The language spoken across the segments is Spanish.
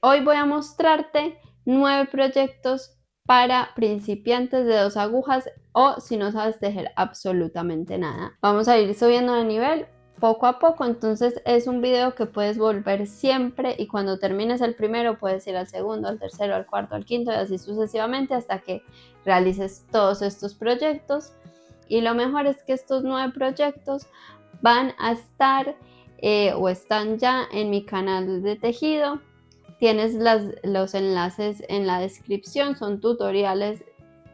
Hoy voy a mostrarte 9 proyectos para principiantes de 2 agujas o si no sabes tejer absolutamente nada. Vamos a ir subiendo de nivel poco a poco, entonces es un video que puedes volver siempre y cuando termines el primero puedes ir al segundo, al tercero, al cuarto, al quinto y así sucesivamente hasta que realices todos estos proyectos. Y lo mejor es que estos 9 proyectos van a estar o están ya en mi canal de tejido. Tienes los enlaces en la descripción, son tutoriales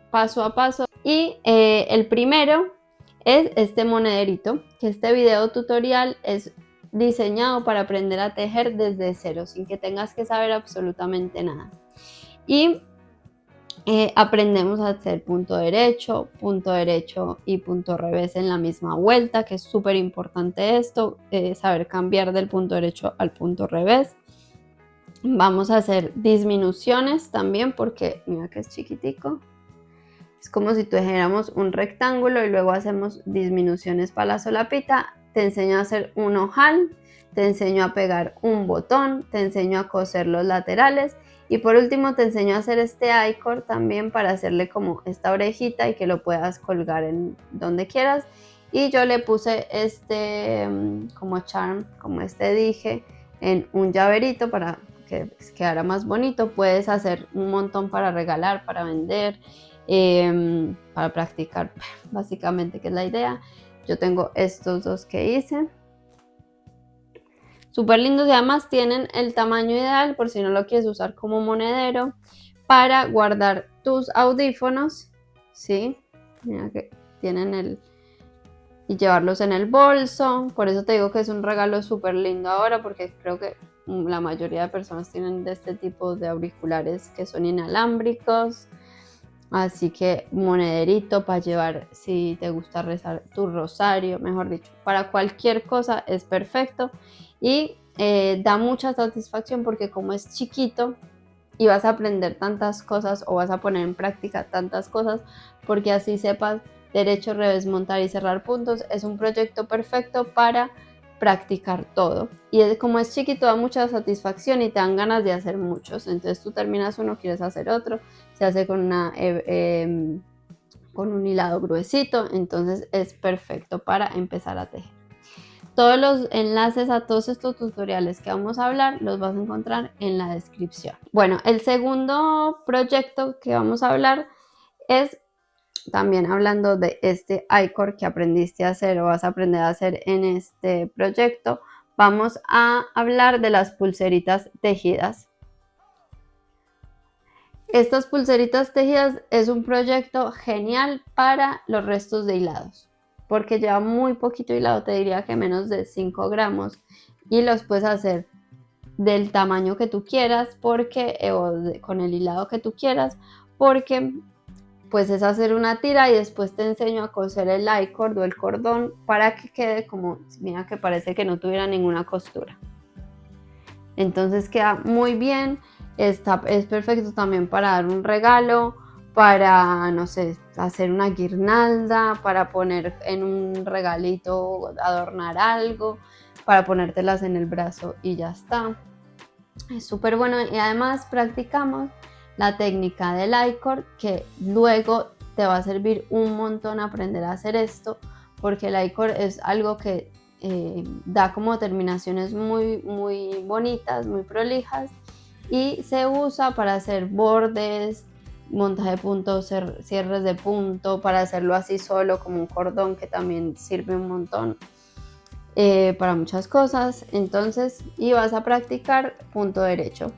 paso a paso. Y el primero es este monederito, que este video tutorial es diseñado para aprender a tejer desde cero, sin que tengas que saber absolutamente nada. Y aprendemos a hacer punto derecho y punto revés en la misma vuelta, que es súper importante esto, saber cambiar del punto derecho al punto revés. Vamos a hacer disminuciones también porque mira que es chiquitico. Es como si tuviéramos un rectángulo y luego hacemos disminuciones para la solapita. Te enseño a hacer un ojal, te enseño a pegar un botón, te enseño a coser los laterales y por último te enseño a hacer este I-cord también para hacerle como esta orejita y que lo puedas colgar en donde quieras. Y yo le puse este como charm, como este dije, en un llaverito para que quedara más bonito. Puedes hacer un montón para regalar, para vender, para practicar básicamente, que es la idea. Yo tengo estos dos que hice, súper lindos y además tienen el tamaño ideal por si no lo quieres usar como monedero para guardar tus audífonos, ¿sí? Mira que tienen el y llevarlos en el bolso. Por eso te digo que es un regalo súper lindo ahora, porque creo que la mayoría de personas tienen de este tipo de auriculares que son inalámbricos. Así que monederito para llevar si te gusta rezar tu rosario, mejor dicho, para cualquier cosa es perfecto y da mucha satisfacción porque como es chiquito y vas a aprender tantas cosas o vas a poner en práctica tantas cosas, porque así sepas derecho, revés, montar y cerrar puntos, es un proyecto perfecto para practicar todo. Y como es chiquito da mucha satisfacción y te dan ganas de hacer muchos. Entonces tú terminas uno, quieres hacer otro, se hace con con un hilado gruesito, entonces es perfecto para empezar a tejer. Todos los enlaces a todos estos tutoriales que vamos a hablar los vas a encontrar en la descripción. Bueno, el segundo proyecto que vamos a hablar es también hablando de este I-cord que aprendiste a hacer o vas a aprender a hacer en este proyecto. Vamos a hablar de las pulseritas tejidas. Estas pulseritas tejidas es un proyecto genial para los restos de hilados, porque lleva muy poquito hilado, te diría que menos de 5 gramos, y los puedes hacer del tamaño que tú quieras, porque con el hilado que tú quieras, porque pues es hacer una tira y después te enseño a coser el I-cord o el cordón para que quede como, mira que parece que no tuviera ninguna costura. Entonces queda muy bien, es perfecto también para dar un regalo, para, no sé, hacer una guirnalda, para poner en un regalito, adornar algo, para ponértelas en el brazo y ya está. Es súper bueno y además practicamos la técnica del I-cord, que luego te va a servir un montón aprender a hacer esto, porque el I-cord es algo que da como terminaciones muy bonitas, muy prolijas y se usa para hacer bordes, montaje de puntos, cierres de punto, para hacerlo así solo como un cordón que también sirve un montón. Para muchas cosas, entonces, y vas a practicar punto derecho.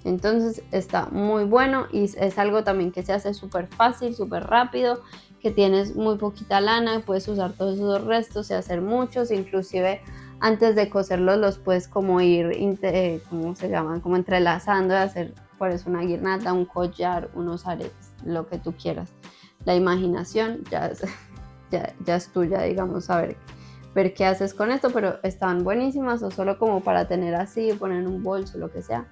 Entonces está muy bueno y es algo también que se hace súper fácil, súper rápido, que tienes muy poquita lana, puedes usar todos esos restos y hacer muchos, inclusive antes de coserlos los puedes como ir, ¿cómo se llaman? Como entrelazando y hacer por eso una guirnalda, un collar, unos aretes, lo que tú quieras. La imaginación ya es tuya, digamos, a ver qué haces con esto, pero están buenísimas o solo como para tener así, poner en un bolso, lo que sea.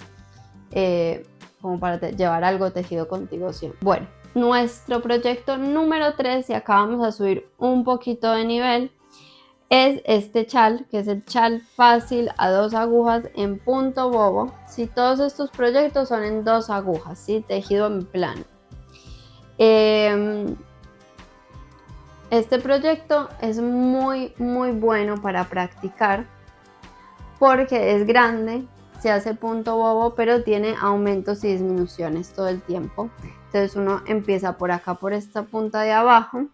Como para llevar algo tejido contigo siempre. Bueno, nuestro proyecto número 3, y acá vamos a subir un poquito de nivel, es este chal, que es el chal fácil a 2 agujas en punto bobo. Si todos estos proyectos son en 2 agujas, ¿sí? Tejido en plano. Este proyecto es muy bueno para practicar porque es grande, se hace punto bobo, pero tiene aumentos y disminuciones todo el tiempo. Entonces uno empieza por acá, por esta punta de abajo,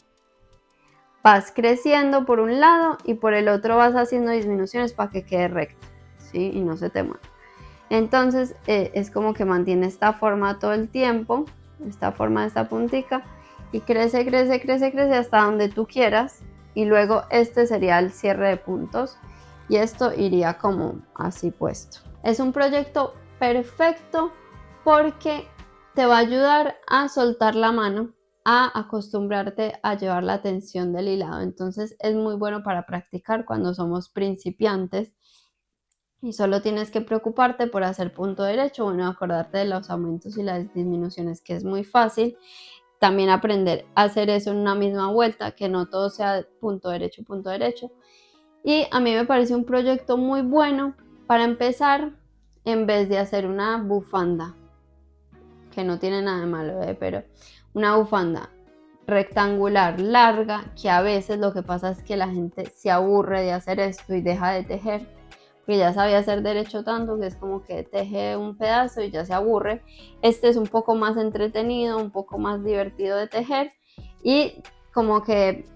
vas creciendo por un lado y por el otro vas haciendo disminuciones para que quede recto, ¿sí? Y no se te mueva. Entonces es como que mantiene esta forma todo el tiempo, esta forma de esta puntica, y crece hasta donde tú quieras, y luego este sería el cierre de puntos y esto iría como así puesto. Es un proyecto perfecto porque te va a ayudar a soltar la mano, a acostumbrarte a llevar la tensión del hilado. Entonces es muy bueno para practicar cuando somos principiantes y solo tienes que preocuparte por hacer punto derecho, bueno, acordarte de los aumentos y las disminuciones, que es muy fácil. También aprender a hacer eso en una misma vuelta, que no todo sea punto derecho, punto derecho. Y a mí me parece un proyecto muy bueno para empezar en vez de hacer una bufanda, que no tiene nada de malo, pero una bufanda rectangular larga, que a veces lo que pasa es que la gente se aburre de hacer esto y deja de tejer, porque ya sabía hacer derecho tanto que es como que teje un pedazo y ya se aburre. Este es un poco más entretenido, un poco más divertido de tejer y como que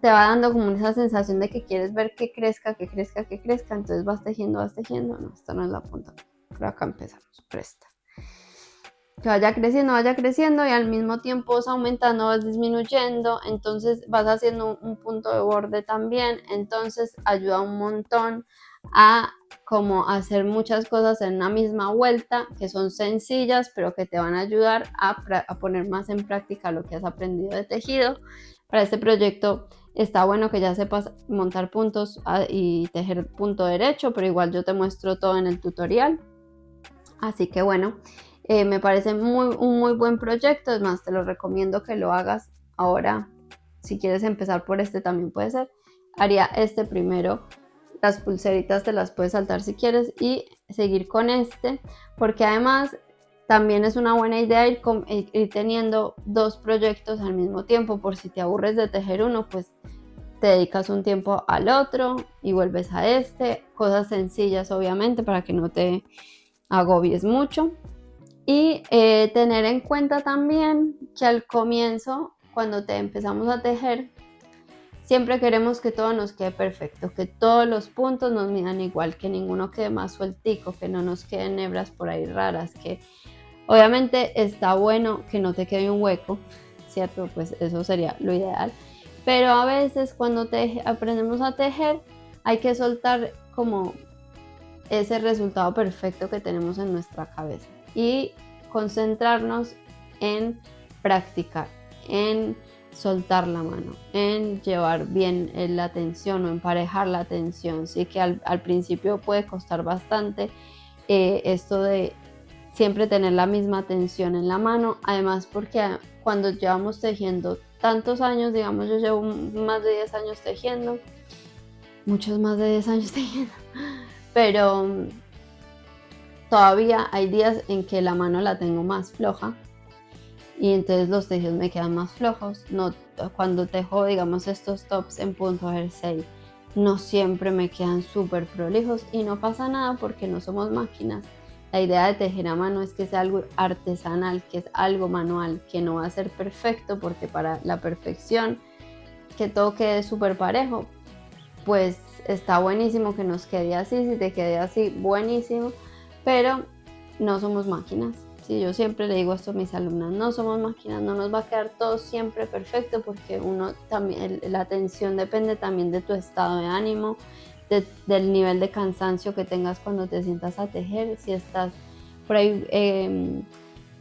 te va dando como esa sensación de que quieres ver que crezca, entonces vas tejiendo, no, esta no es la punta, por acá empezamos, presta. Que vaya creciendo y al mismo tiempo vas aumentando, vas disminuyendo, entonces vas haciendo un punto de borde también, entonces ayuda un montón a como hacer muchas cosas en una misma vuelta que son sencillas pero que te van a ayudar a poner más en práctica lo que has aprendido de tejido. Para este proyecto está bueno que ya sepas montar puntos y tejer punto derecho, pero igual yo te muestro todo en el tutorial, así que bueno. Me parece un muy buen proyecto, es más, te lo recomiendo que lo hagas ahora. Si quieres empezar por este también puede ser. Haría este primero, las pulseritas te las puedes saltar si quieres y seguir con este, porque además también es una buena idea ir teniendo 2 proyectos al mismo tiempo, por si te aburres de tejer uno, pues te dedicas un tiempo al otro y vuelves a este. Cosas sencillas obviamente para que no te agobies mucho. Y tener en cuenta también que al comienzo, cuando te empezamos a tejer, siempre queremos que todo nos quede perfecto, que todos los puntos nos midan igual, que ninguno quede más sueltico, que no nos queden hebras por ahí raras, que obviamente está bueno que no te quede un hueco, ¿cierto? Pues eso sería lo ideal. Pero a veces cuando aprendemos a tejer, hay que soltar como ese resultado perfecto que tenemos en nuestra cabeza y concentrarnos en practicar, en soltar la mano, en llevar bien la tensión o emparejar la tensión. Sí que al principio puede costar bastante esto de siempre tener la misma tensión en la mano, además porque cuando llevamos tejiendo tantos años, digamos yo llevo más de 10 años tejiendo, muchos más de 10 años tejiendo, pero todavía hay días en que la mano la tengo más floja y entonces los tejidos me quedan más flojos. No, cuando tejo, digamos, estos tops en punto jersey, no siempre me quedan súper prolijos y no pasa nada porque no somos máquinas. La idea de tejer a mano es que sea algo artesanal, que es algo manual, que no va a ser perfecto, porque para la perfección, que todo quede súper parejo, pues está buenísimo que nos quede así. Si te quede así, buenísimo, pero no somos máquinas. Sí, yo siempre le digo esto a mis alumnas, no somos máquinas, no nos va a quedar todo siempre perfecto, porque uno también, la atención depende también de tu estado de ánimo, del nivel de cansancio que tengas cuando te sientas a tejer. Si estás por ahí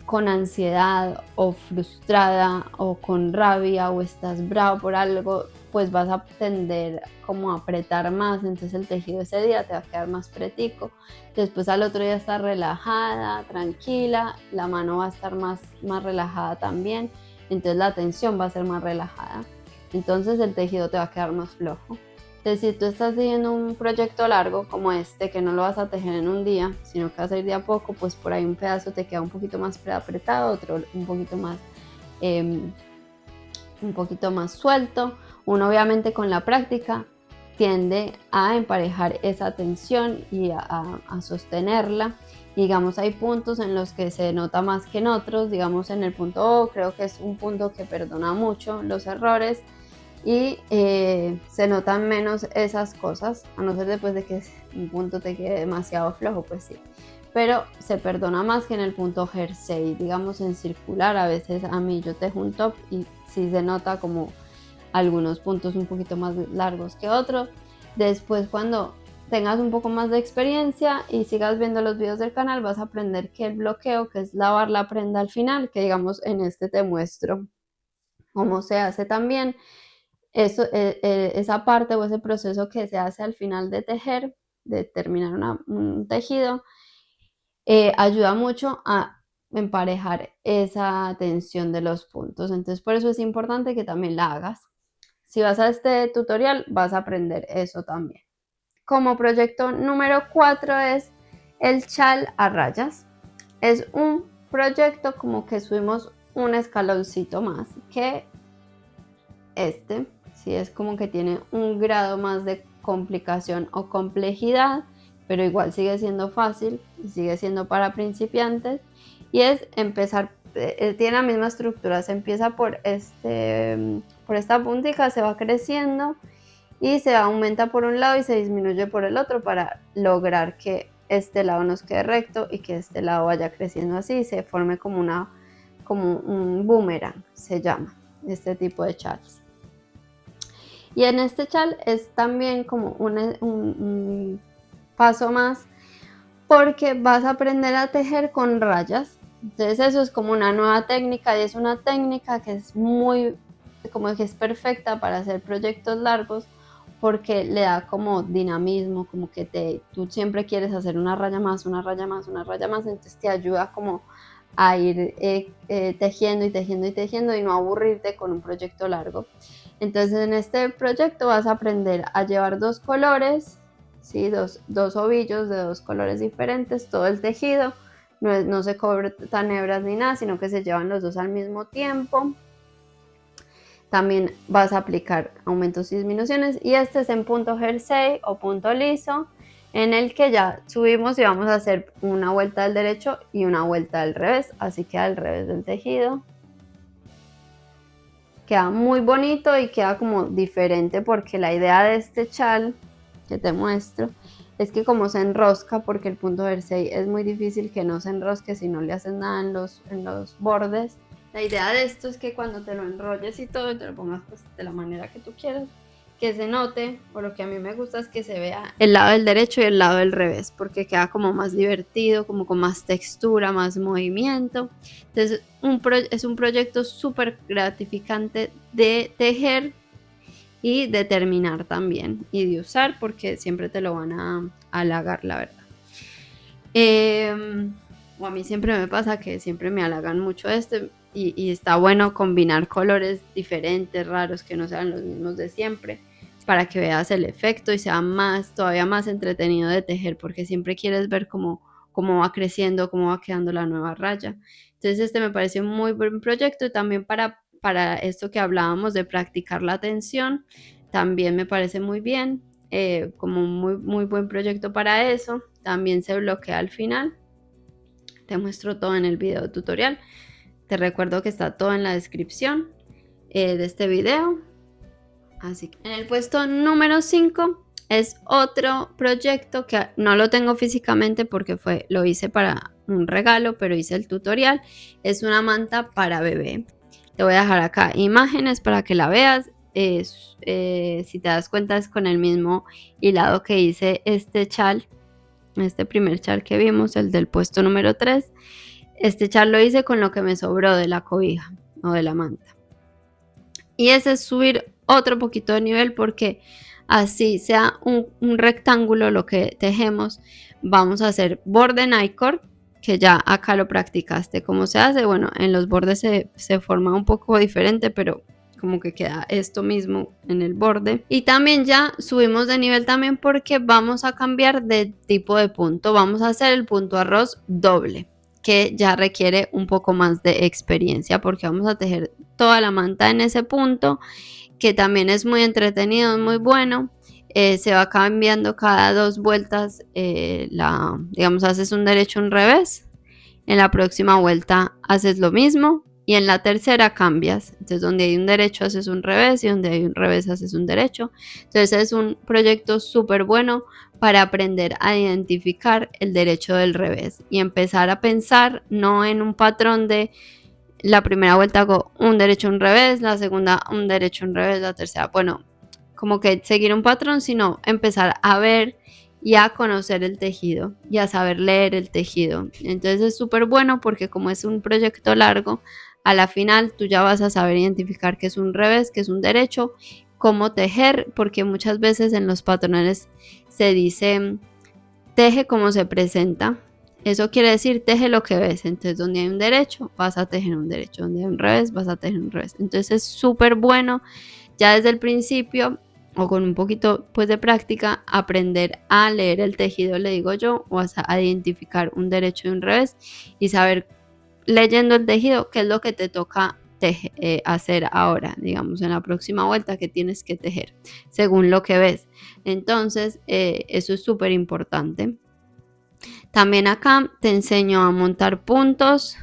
con ansiedad o frustrada o con rabia o estás bravo por algo, pues vas a tender como a apretar más, entonces el tejido ese día te va a quedar más pretico. Después al otro día estás relajada, tranquila, la mano va a estar más relajada también, entonces la tensión va a ser más relajada, entonces el tejido te va a quedar más flojo. Entonces, si tú estás haciendo un proyecto largo como este, que no lo vas a tejer en un día, sino que vas a ir de a poco, pues por ahí un pedazo te queda un poquito más preapretado, otro un poquito más suelto. Uno obviamente con la práctica tiende a emparejar esa tensión y a sostenerla. Digamos, hay puntos en los que se nota más que en otros. Digamos, en el punto O creo que es un punto que perdona mucho los errores y se notan menos esas cosas, a no ser después de que un punto te quede demasiado flojo, pues sí, pero se perdona más que en el punto jersey. Digamos, en circular a veces a mí yo tejo un top y sí se nota como algunos puntos un poquito más largos que otros. Después, cuando tengas un poco más de experiencia y sigas viendo los videos del canal, vas a aprender que el bloqueo, que es lavar la prenda al final, que digamos en este te muestro cómo se hace también. Eso, esa parte o ese proceso que se hace al final de tejer, de terminar un tejido, ayuda mucho a emparejar esa tensión de los puntos. Entonces, por eso es importante que también la hagas. Si vas a este tutorial, vas a aprender eso también. Como proyecto número 4 es el chal a rayas. Es un proyecto como que subimos un escaloncito más que este. Sí, es como que tiene un grado más de complicación o complejidad, pero igual sigue siendo fácil y sigue siendo para principiantes. Y es empezar, tiene la misma estructura, se empieza por esta puntica, se va creciendo y se aumenta por un lado y se disminuye por el otro para lograr que este lado nos quede recto y que este lado vaya creciendo así y se forme como un boomerang, se llama este tipo de chals. Y en este chal es también como un paso más, porque vas a aprender a tejer con rayas. Entonces eso es como una nueva técnica y es una técnica que es como que es perfecta para hacer proyectos largos, porque le da como dinamismo, como que tú siempre quieres hacer una raya más, una raya más, una raya más, entonces te ayuda como a ir tejiendo y tejiendo y tejiendo y no aburrirte con un proyecto largo. Entonces en este proyecto vas a aprender a llevar dos colores, ¿sí? dos ovillos de dos colores diferentes, todo el tejido, no se cortan hebras ni nada, sino que se llevan los dos al mismo tiempo. También vas a aplicar aumentos y disminuciones, y este es en punto jersey o punto liso, en el que ya subimos y vamos a hacer una vuelta al derecho y una vuelta al revés, así que al revés del tejido. Queda muy bonito y queda como diferente, porque la idea de este chal que te muestro es que como se enrosca, porque el punto jersey es muy difícil que no se enrosque si no le haces nada en los bordes. La idea de esto es que cuando te lo enrolles y todo y te lo pongas pues de la manera que tú quieras, que se note, o lo que a mí me gusta es que se vea el lado del derecho y el lado del revés, porque queda como más divertido, como con más textura, más movimiento. Entonces es un proyecto súper gratificante de tejer y de terminar también, y de usar, porque siempre te lo van a halagar, la verdad. O a mí siempre me pasa que siempre me halagan mucho y está bueno combinar colores diferentes, raros, que no sean los mismos de siempre, para que veas el efecto y sea todavía más entretenido de tejer, porque siempre quieres ver cómo va creciendo, cómo va quedando la nueva raya. Entonces este me pareció un muy buen proyecto, y también para esto que hablábamos de practicar la tensión, también me parece muy bien, como un muy buen proyecto para eso. También se bloquea al final. Te muestro todo en el video tutorial. Te recuerdo que está todo en la descripción de este video. Así que en el puesto número 5 es otro proyecto que no lo tengo físicamente porque lo hice para un regalo, pero hice el tutorial. Es una manta para bebé. Te voy a dejar acá imágenes para que la veas. Si te das cuenta, es con el mismo hilado que hice este chal. Este primer chal que vimos, el del puesto número 3. Este chal lo hice con lo que me sobró de la cobija o de la manta. Y ese es subir otro poquito de nivel, porque así sea un rectángulo lo que tejemos, vamos a hacer borde Nycord, que ya acá lo practicaste cómo se hace. Bueno, en los bordes se forma un poco diferente, pero como que queda esto mismo en el borde. Y también ya subimos de nivel también porque vamos a cambiar de tipo de punto. Vamos a hacer el punto arroz doble, que ya requiere un poco más de experiencia porque vamos a tejer toda la manta en ese punto, que también es muy entretenido, es muy bueno. Se va cambiando cada 2 vueltas, digamos, haces un derecho, un revés. En la próxima vuelta haces lo mismo y en la tercera cambias. Entonces, donde hay un derecho haces un revés y donde hay un revés haces un derecho. Entonces, es un proyecto súper bueno para aprender a identificar el derecho del revés y empezar a pensar no en un patrón de la primera vuelta hago un derecho, un revés, la segunda un derecho, un revés, la tercera, bueno, como que seguir un patrón, sino empezar a ver y a conocer el tejido y a saber leer el tejido. Entonces es súper bueno porque como es un proyecto largo, a la final tú ya vas a saber identificar qué es un revés, qué es un derecho, cómo tejer, porque muchas veces en los patrones se dice teje como se presenta. Eso quiere decir teje lo que ves. Entonces, donde hay un derecho, vas a tejer un derecho. Donde hay un revés, vas a tejer un revés. Entonces, es súper bueno ya desde el principio o con un poquito pues de práctica aprender a leer el tejido, le digo yo, o a identificar un derecho y un revés y saber leyendo el tejido qué es lo que te toca hacer ahora, digamos, en la próxima vuelta que tienes que tejer, según lo que ves. Entonces, eso es súper importante. También acá te enseño a montar puntos.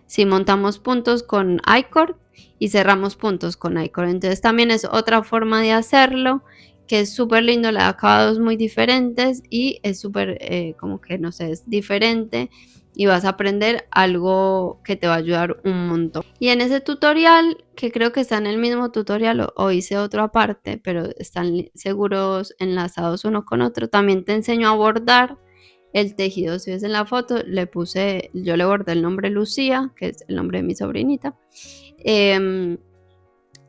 Si montamos puntos con I-cord y cerramos puntos con I-cord. Entonces también es otra forma de hacerlo que es súper lindo, le da acabados muy diferentes y es súper como que no sé, es diferente y vas a aprender algo que te va a ayudar un montón. Y en ese tutorial, que creo que está en el mismo tutorial o hice otro aparte, pero están seguros enlazados uno con otro, también te enseño a bordar el tejido. Si ves en la foto, yo le bordé el nombre Lucía, que es el nombre de mi sobrinita.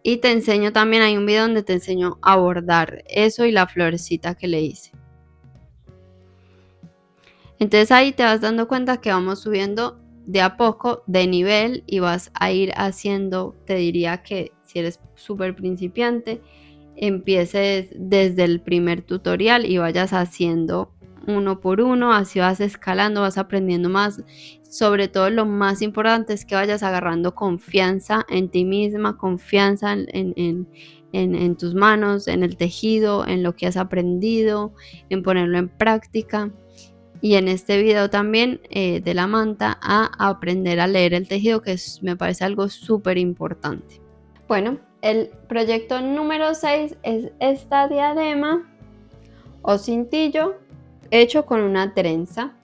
Y te enseño también, hay un video donde te enseño a bordar eso y la florecita que le hice. Entonces ahí te vas dando cuenta que vamos subiendo de a poco de nivel y vas a ir haciendo, te diría que si eres súper principiante, empieces desde el primer tutorial y vayas haciendo uno por uno, así vas escalando, vas aprendiendo más. Sobre todo lo más importante es que vayas agarrando confianza en ti misma, confianza en tus manos, en el tejido, en lo que has aprendido, en ponerlo en práctica. Y en este video también de la manta a aprender a leer el tejido, que me parece algo súper importante. Bueno, el proyecto número 6 es esta diadema o cintillo hecho con una trenza,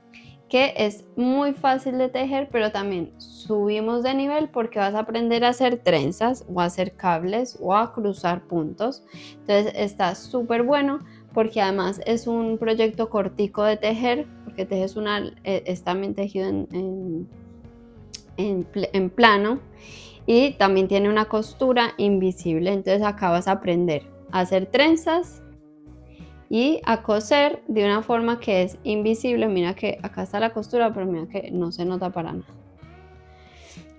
que es muy fácil de tejer, pero también subimos de nivel porque vas a aprender a hacer trenzas o a hacer cables o a cruzar puntos. Entonces está súper bueno porque además es un proyecto cortico de tejer, porque tejes es también tejido en plano y también tiene una costura invisible. Entonces acá vas a aprender a hacer trenzas y a coser de una forma que es invisible. Mira que acá está la costura, pero mira que no se nota para nada.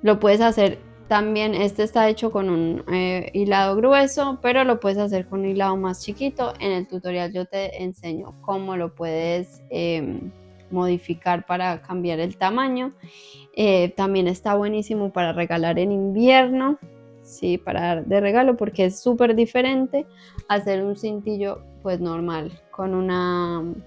Lo puedes hacer también, este está hecho con un hilado grueso, pero lo puedes hacer con un hilado más chiquito. En el tutorial yo te enseño cómo lo puedes modificar para cambiar el tamaño. También está buenísimo para regalar en invierno, sí, para dar de regalo, porque es súper diferente hacer un cintillo pues normal con un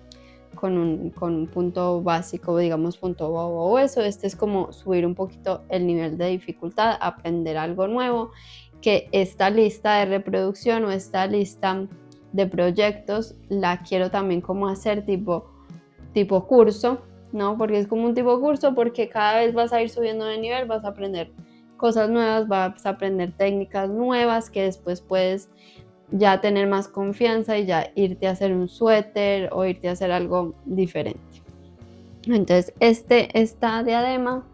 punto básico, digamos punto bobo o hueso. Este es como subir un poquito el nivel de dificultad, aprender algo nuevo, que esta lista de reproducción o esta lista de proyectos la quiero también como hacer tipo curso, ¿no? Porque es como un tipo curso, porque cada vez vas a ir subiendo de nivel, vas a aprender cosas nuevas, vas a aprender técnicas nuevas que después puedes ya tener más confianza y ya irte a hacer un suéter o irte a hacer algo diferente. Entonces esta diadema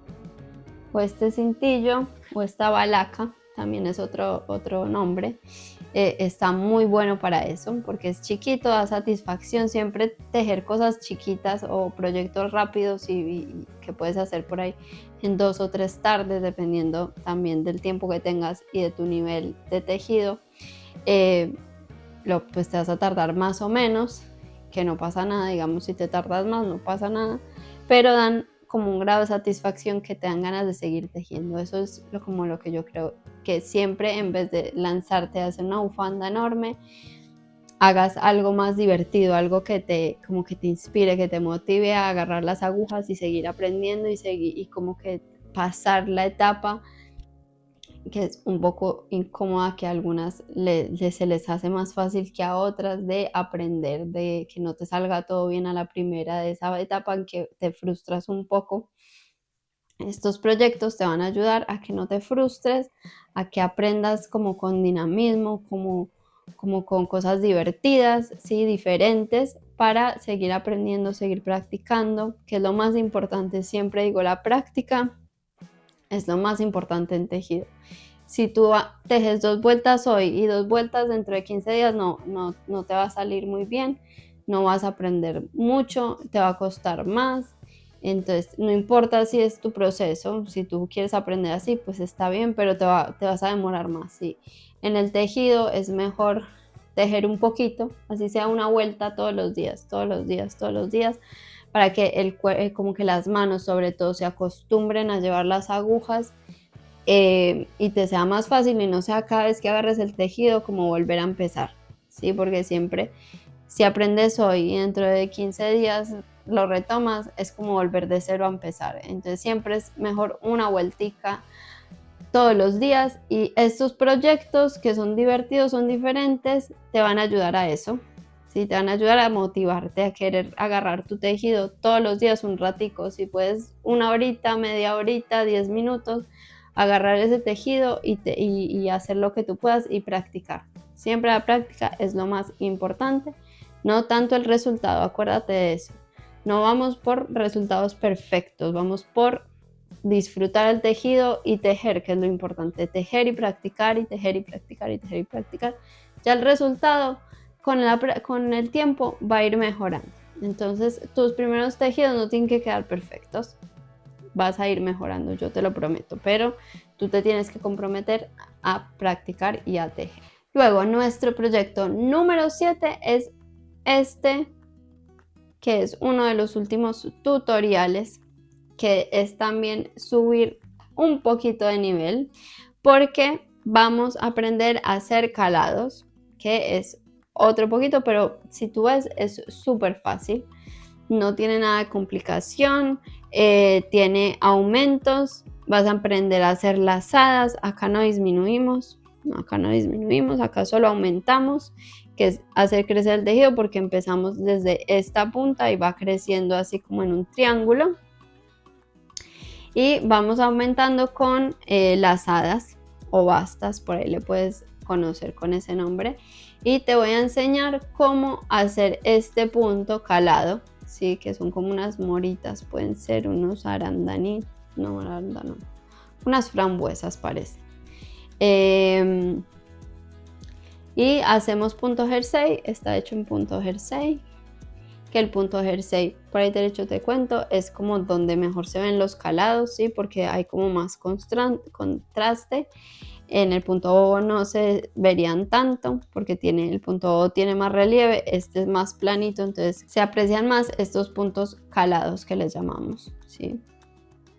o este cintillo o esta balaca, también es otro nombre, está muy bueno para eso, porque es chiquito, da satisfacción. Siempre tejer cosas chiquitas o proyectos rápidos y que puedes hacer por ahí en 2 o 3 tardes, dependiendo también del tiempo que tengas y de tu nivel de tejido. Pues te vas a tardar más o menos, que no pasa nada. Digamos, si te tardas más no pasa nada, pero dan como un grado de satisfacción que te dan ganas de seguir tejiendo. Eso es como lo que yo creo, que siempre, en vez de lanzarte a hacer una bufanda enorme, hagas algo más divertido, algo que como que te inspire, que te motive a agarrar las agujas y seguir aprendiendo y como que pasar la etapa que es un poco incómoda, que a algunas se les hace más fácil que a otras, de aprender, de que no te salga todo bien a la primera, de esa etapa en que te frustras un poco. Estos proyectos te van a ayudar a que no te frustres, a que aprendas como con dinamismo, como con cosas divertidas, ¿sí? Diferentes, para seguir aprendiendo, seguir practicando, que es lo más importante. Siempre digo, la práctica es lo más importante en tejido. Si tú tejes 2 vueltas hoy y 2 vueltas dentro de 15 días, no te va a salir muy bien, no vas a aprender mucho, te va a costar más. Entonces, no importa si es tu proceso, si tú quieres aprender así, pues está bien, pero te vas a demorar más. ¿Sí? En el tejido es mejor tejer un poquito, así sea una vuelta todos los días, todos los días, todos los días, para que como que las manos sobre todo se acostumbren a llevar las agujas, y te sea más fácil y no sea cada vez que agarres el tejido como volver a empezar, ¿sí? Porque siempre, si aprendes hoy y dentro de 15 días lo retomas, es como volver de cero a empezar. Entonces siempre es mejor una vueltica todos los días, y estos proyectos que son divertidos, son diferentes, te van a ayudar a eso. ¿Sí? Te van a ayudar a motivarte a querer agarrar tu tejido todos los días un ratico. Si puedes, una horita, media horita, 10 minutos, agarrar ese tejido y hacer lo que tú puedas y practicar. Siempre la práctica es lo más importante, no tanto el resultado, acuérdate de eso. No vamos por resultados perfectos, vamos por disfrutar el tejido y tejer, que es lo importante. Tejer y practicar, y tejer y practicar, y tejer y practicar. Ya el resultado con el tiempo va a ir mejorando. Entonces tus primeros tejidos no tienen que quedar perfectos, vas a ir mejorando, yo te lo prometo, pero tú te tienes que comprometer a practicar y a tejer. Luego, nuestro proyecto número 7 es este, que es uno de los últimos tutoriales, que es también subir un poquito de nivel, porque vamos a aprender a hacer calados, que es otro poquito, pero si tú ves es súper fácil, no tiene nada de complicación, tiene aumentos, vas a aprender a hacer lazadas. Acá no disminuimos, acá solo aumentamos, que es hacer crecer el tejido, porque empezamos desde esta punta y va creciendo así como en un triángulo, y vamos aumentando con lazadas o bastas, por ahí le puedes conocer con ese nombre. Y te voy a enseñar cómo hacer este punto calado, ¿sí? Que son como unas moritas, pueden ser unos arandaní, no, arándano, unas frambuesas parece. Y hacemos punto jersey, está hecho en punto jersey, que el punto jersey, por ahí derecho te cuento, es como donde mejor se ven los calados, ¿sí? Porque hay como más contraste. En el punto bobo no se verían tanto, porque el punto bobo tiene más relieve, este es más planito, entonces se aprecian más estos puntos calados que les llamamos, ¿sí?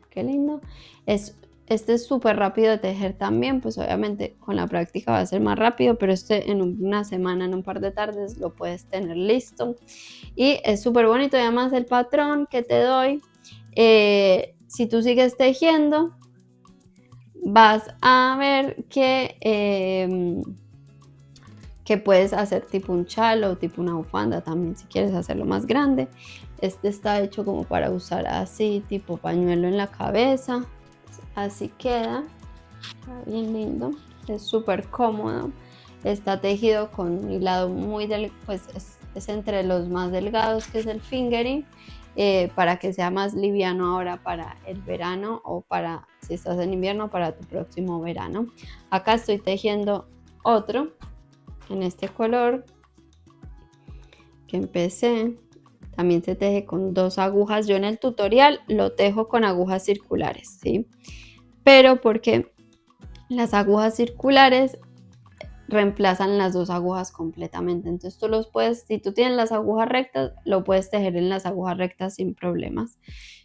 Qué lindo. Este es súper rápido de tejer también, pues obviamente con la práctica va a ser más rápido, pero en una semana, en un par de tardes lo puedes tener listo. Y es súper bonito, y además el patrón que te doy, si tú sigues tejiendo, vas a ver que puedes hacer tipo un chalo o tipo una bufanda también, si quieres hacerlo más grande. Este está hecho como para usar así, tipo pañuelo en la cabeza. Así queda, está bien lindo, es súper cómodo. Está tejido con un hilado muy delgado, pues es entre los más delgados, que es el fingering, para que sea más liviano ahora para el verano, o para si estás en invierno, para tu próximo verano. Acá estoy tejiendo otro, en este color que empecé. También se teje con 2 agujas. Yo en el tutorial lo tejo con agujas circulares, ¿sí? Pero porque las agujas circulares reemplazan las 2 agujas completamente. Entonces tú los puedes, si tú tienes las agujas rectas, lo puedes tejer en las agujas rectas sin problemas.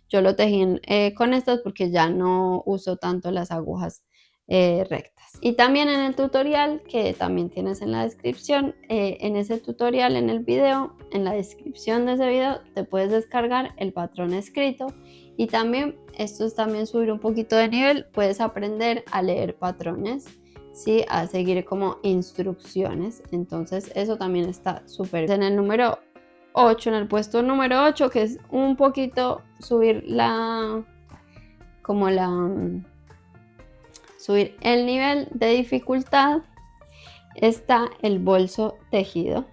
Yo lo tejí con estas porque ya no uso tanto las agujas rectas. Y también en el tutorial, que también tienes en la descripción, en ese tutorial, en el video, en la descripción de ese video, te puedes descargar el patrón escrito. Y también, esto es también subir un poquito de nivel, puedes aprender a leer patrones, ¿sí? A seguir como instrucciones. Entonces eso también está súper. En el número 8, en el puesto número 8, que es un poquito subir subir el nivel de dificultad, está el bolso tejido.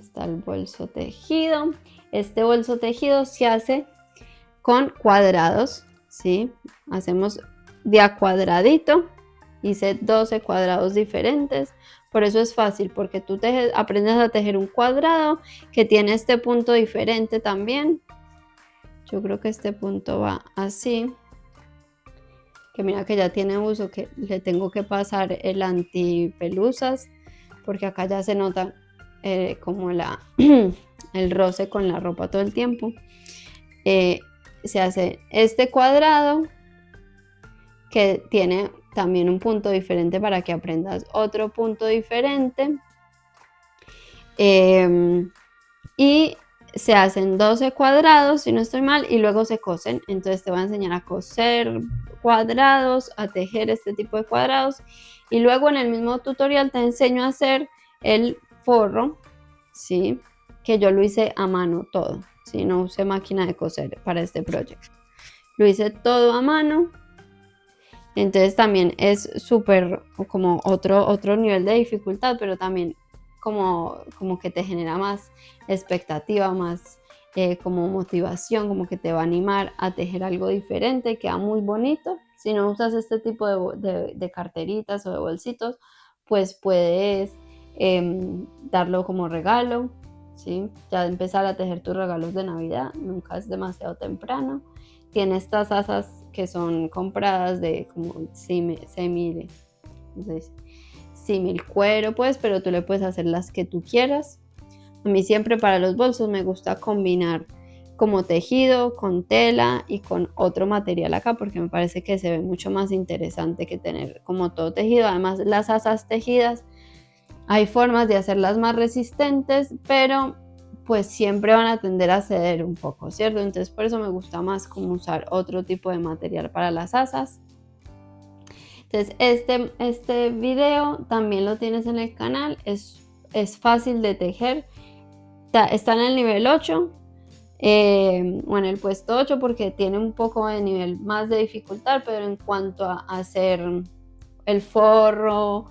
Está el bolso tejido. Este bolso tejido se hace con cuadrados, ¿sí? Hacemos de a cuadradito. Hice 12 cuadrados diferentes. Por eso es fácil, porque tú aprendes a tejer un cuadrado que tiene este punto diferente también. Yo creo que este punto va así. Que mira que ya tiene uso, que le tengo que pasar el antipelusas, porque acá ya se nota como el roce con la ropa todo el tiempo. Se hace este cuadrado que tiene también un punto diferente para que aprendas otro punto diferente. Y se hacen 12 cuadrados, si no estoy mal, y luego se cosen. Entonces te voy a enseñar a coser cuadrados, a tejer este tipo de cuadrados. Y luego en el mismo tutorial te enseño a hacer el forro, ¿sí? Que yo lo hice a mano todo, ¿sí? No usé máquina de coser para este proyecto. Lo hice todo a mano. Entonces también es súper como otro nivel de dificultad, pero también como que te genera más expectativa, más como motivación, como que te va a animar a tejer algo diferente, queda muy bonito. Si no usas este tipo de carteritas o de bolsitos, pues puedes darlo como regalo, ¿sí? Ya empezar a tejer tus regalos de Navidad, nunca es demasiado temprano. Tiene estas asas que son compradas de como símil cuero, pues, pero tú le puedes hacer las que tú quieras. A mí siempre para los bolsos me gusta combinar como tejido con tela y con otro material acá, porque me parece que se ve mucho más interesante que tener como todo tejido. Además, las asas tejidas hay formas de hacerlas más resistentes, pero pues siempre van a tender a ceder un poco, ¿cierto? Entonces por eso me gusta más como usar otro tipo de material para las asas. Entonces este video también lo tienes en el canal, es fácil de tejer, está en el nivel 8, o en el puesto 8 porque tiene un poco de nivel más de dificultad, pero en cuanto a hacer el forro,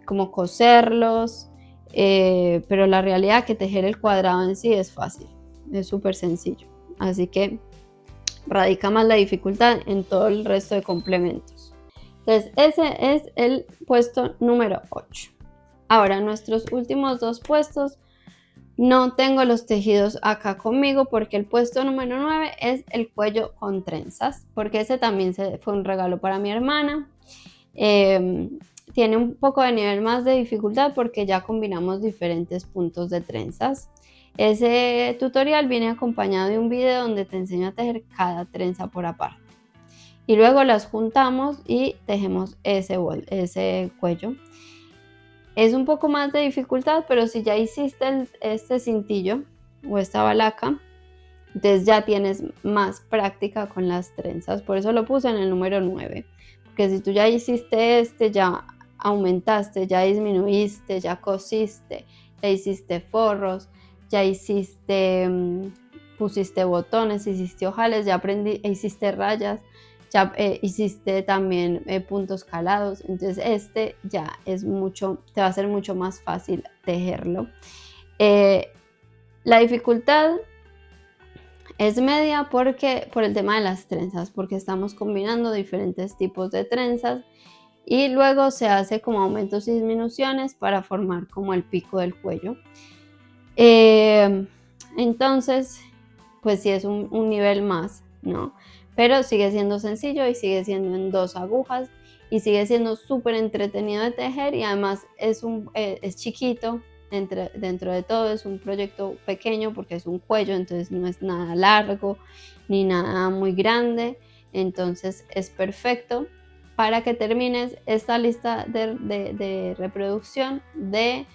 como coserlos, pero la realidad es que tejer el cuadrado en sí es fácil, es súper sencillo, así que radica más la dificultad en todo el resto de complementos. Entonces ese es el puesto número 8. Ahora nuestros últimos 2 puestos no tengo los tejidos acá conmigo porque el puesto número 9 es el cuello con trenzas, porque ese también fue un regalo para mi hermana. Tiene un poco de nivel más de dificultad porque ya combinamos diferentes puntos de trenzas. Ese tutorial viene acompañado de un video donde te enseño a tejer cada trenza por aparte. Y luego las juntamos y tejemos ese cuello. Es un poco más de dificultad, pero si ya hiciste este cintillo o esta balaca, entonces ya tienes más práctica con las trenzas. Por eso lo puse en el número 9. Porque si tú ya hiciste ya aumentaste, ya disminuiste, ya cosiste, ya hiciste forros, ya hiciste, pusiste botones, hiciste ojales, ya hiciste rayas, ya hiciste también puntos calados. Entonces ya te va a ser mucho más fácil tejerlo. La dificultad Es media porque, por el tema de las trenzas, porque estamos combinando diferentes tipos de trenzas y luego se hace como aumentos y disminuciones para formar como el pico del cuello. Entonces, pues sí es un nivel más, ¿no? Pero sigue siendo sencillo y sigue siendo en 2 agujas y sigue siendo súper entretenido de tejer y además es chiquito, dentro de todo es un proyecto pequeño porque es un cuello, entonces no es nada largo ni nada muy grande, entonces es perfecto para que termines esta lista de reproducción de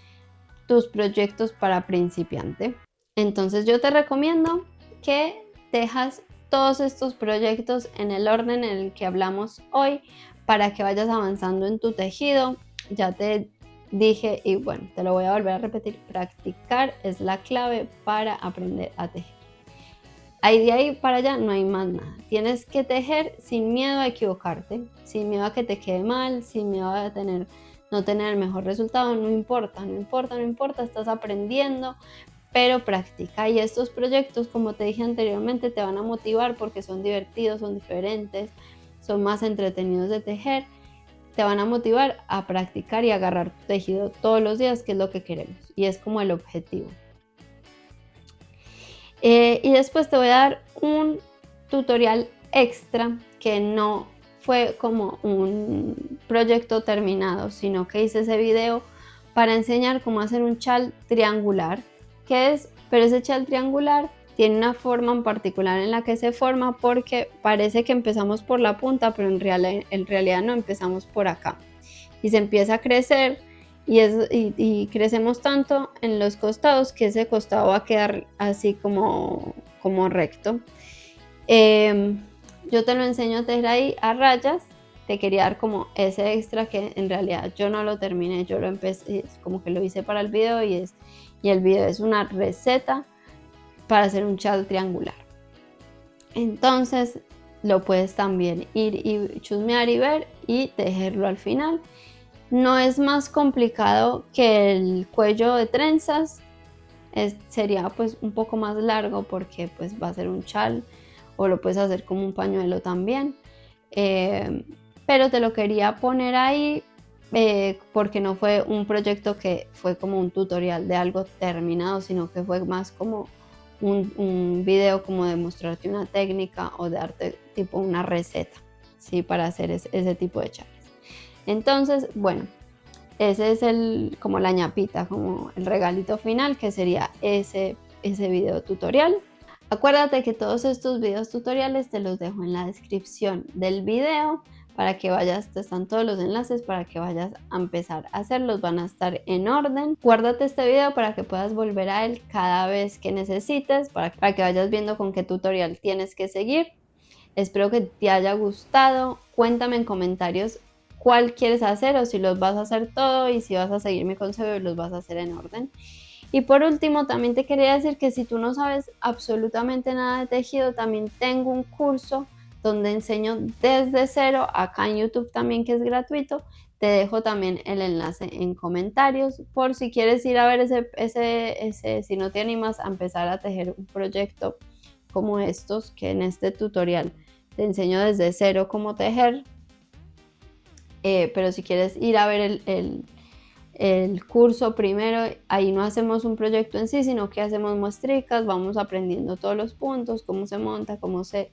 tus proyectos para principiante. Entonces yo te recomiendo que dejas todos estos proyectos en el orden en el que hablamos hoy para que vayas avanzando en tu tejido. Ya te dije y bueno, te lo voy a volver a repetir, practicar es la clave para aprender a tejer. Ahí de ahí para allá no hay más nada. Tienes que tejer sin miedo a equivocarte, sin miedo a que te quede mal, sin miedo a no tener el mejor resultado, no importa, no importa, no importa, estás aprendiendo, pero practica. Y estos proyectos, como te dije anteriormente, te van a motivar porque son divertidos, son diferentes, son más entretenidos de tejer, te van a motivar a practicar y agarrar tu tejido todos los días, que es lo que queremos y es como el objetivo. Y después te voy a dar un tutorial extra que no fue como un proyecto terminado, sino que hice ese video para enseñar cómo hacer un chal triangular, pero ese chal triangular tiene una forma en particular en la que se forma porque parece que empezamos por la punta, pero en realidad no, empezamos por acá y se empieza a crecer y crecemos tanto en los costados que ese costado va a quedar así como recto. Yo te lo enseño a tejer ahí a rayas. Te quería dar como ese extra que en realidad yo no lo terminé, yo lo empecé, como que lo hice para el video y el video es una receta para hacer un chal triangular. Entonces lo puedes también ir y chusmear y ver y tejerlo al final. No es más complicado que el cuello de trenzas, sería pues un poco más largo porque pues va a ser un chal o lo puedes hacer como un pañuelo también, pero te lo quería poner ahí porque no fue un proyecto que fue como un tutorial de algo terminado, sino que fue más como un video como de mostrarte una técnica o de darte tipo una receta, ¿sí? Para hacer ese tipo de chales. Entonces, bueno, ese es como la ñapita, como el regalito final, que sería ese video tutorial. Acuérdate que todos estos videos tutoriales te los dejo en la descripción del video para que vayas, te están todos los enlaces para que vayas a empezar a hacerlos, van a estar en orden. Guárdate este video para que puedas volver a él cada vez que necesites, para que vayas viendo con qué tutorial tienes que seguir. Espero que te haya gustado. Cuéntame en comentarios cuál quieres hacer o si los vas a hacer todo y si vas a seguir mi consejo y los vas a hacer en orden. Y por último, también te quería decir que si tú no sabes absolutamente nada de tejido, también tengo un curso donde enseño desde cero, acá en YouTube también, que es gratuito. Te dejo también el enlace en comentarios por si quieres ir a ver si no te animas a empezar a tejer un proyecto como estos, que en este tutorial te enseño desde cero cómo tejer. Pero si quieres ir a ver el curso primero, ahí no hacemos un proyecto en sí, sino que hacemos muestricas, vamos aprendiendo todos los puntos, cómo se monta, cómo se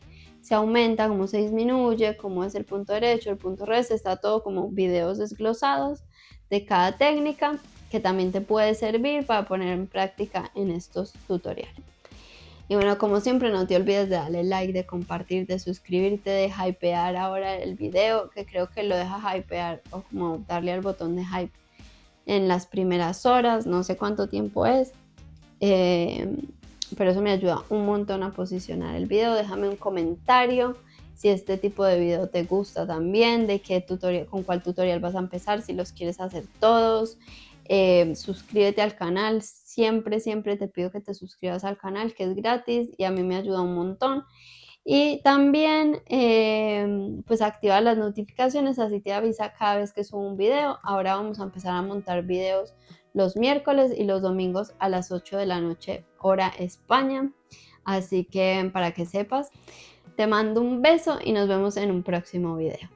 aumenta, cómo se disminuye, cómo es el punto derecho, el punto revés, está todo como videos desglosados de cada técnica que también te puede servir para poner en práctica en estos tutoriales. Y bueno, como siempre, no te olvides de darle like, de compartir, de suscribirte, de hypear ahora el video, que creo que lo deja hypear o como darle al botón de hype en las primeras horas, no sé cuánto tiempo es, pero eso me ayuda un montón a posicionar el video. Déjame un comentario si este tipo de video te gusta también, de qué tutorial, con cuál tutorial vas a empezar, si los quieres hacer todos. Suscríbete al canal, siempre te pido que te suscribas al canal, que es gratis y a mí me ayuda un montón. Y también pues activa las notificaciones, así te avisa cada vez que subo un video. Ahora vamos a empezar a montar videos los miércoles y los domingos a las 8 de la noche, hora España. Así que para que sepas, te mando un beso y nos vemos en un próximo video.